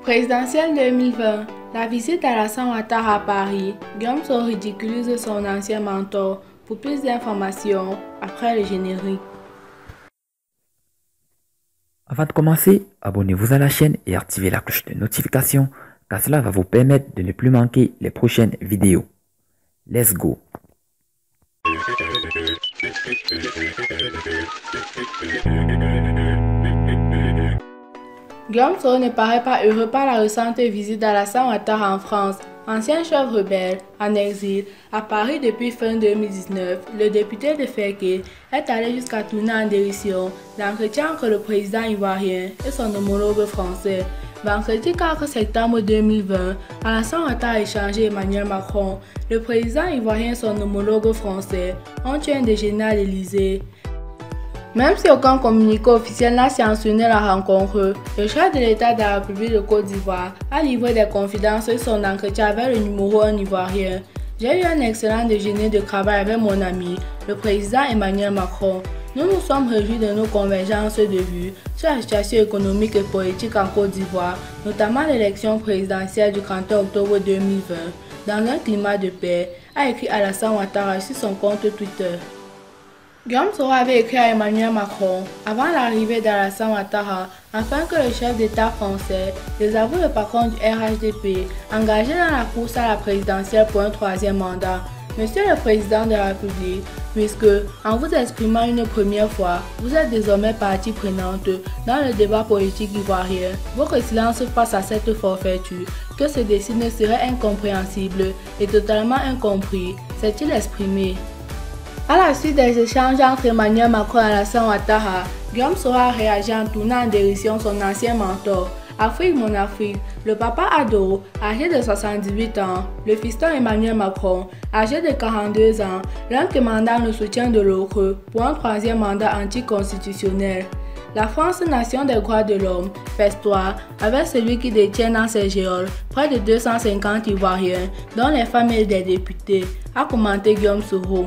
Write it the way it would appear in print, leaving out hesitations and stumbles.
Présidentielle 2020, la visite d'Alassane Ouattara à Paris, Guillaume Soro ridiculise son ancien mentor. Pour plus d'informations, après le générique. Avant de commencer, abonnez-vous à la chaîne et activez la cloche de notification car cela va vous permettre de ne plus manquer les prochaines vidéos. Let's go! Guillaume Soro ne paraît pas heureux par la récente visite d'Alassane Ouattara en France. Ancien chef rebelle, en exil, à Paris depuis fin 2019, le député de Féké est allé jusqu'à tourner en dérision l'entretien entre le président ivoirien et son homologue français. Vendredi 4 septembre 2020, Alassane Ouattara a échangé Emmanuel Macron. Le président ivoirien et son homologue français ont eu un déjeuner à l'Élysée. Même si aucun communiqué officiel n'a sanctionné la rencontre, le chef de l'État de la République de Côte d'Ivoire a livré des confidences sur son entretien avec le numéro 1 ivoirien. J'ai eu un excellent déjeuner de travail avec mon ami, le président Emmanuel Macron. Nous nous sommes réjouis de nos convergences de vues sur la situation économique et politique en Côte d'Ivoire, notamment l'élection présidentielle du 30 octobre 2020, dans un climat de paix, a écrit Alassane Ouattara sur son compte Twitter. Guillaume Soro avait écrit à Emmanuel Macron avant l'arrivée d'Alassane Ouattara afin que le chef d'État français désavoue le patron du RHDP engagé dans la course à la présidentielle pour un troisième mandat. Monsieur le Président de la République, puisque, en vous exprimant une première fois, vous êtes désormais partie prenante dans le débat politique ivoirien, votre silence face à cette forfaiture que se dessine serait incompréhensible et totalement incompris, s'est-il exprimé. À la suite des échanges entre Emmanuel Macron et Alassane Ouattara, Guillaume Soro a réagi en tournant en dérision son ancien mentor. Afrique mon Afrique, le papa Ado, âgé de 78 ans, le fiston Emmanuel Macron, âgé de 42 ans, l'un demandant le soutien de l'autre pour un troisième mandat anticonstitutionnel. La France, nation des droits de l'homme, festoie avec celui qui détient dans ses géoles près de 250 Ivoiriens, dont les femmes et des députés, a commenté Guillaume Soro.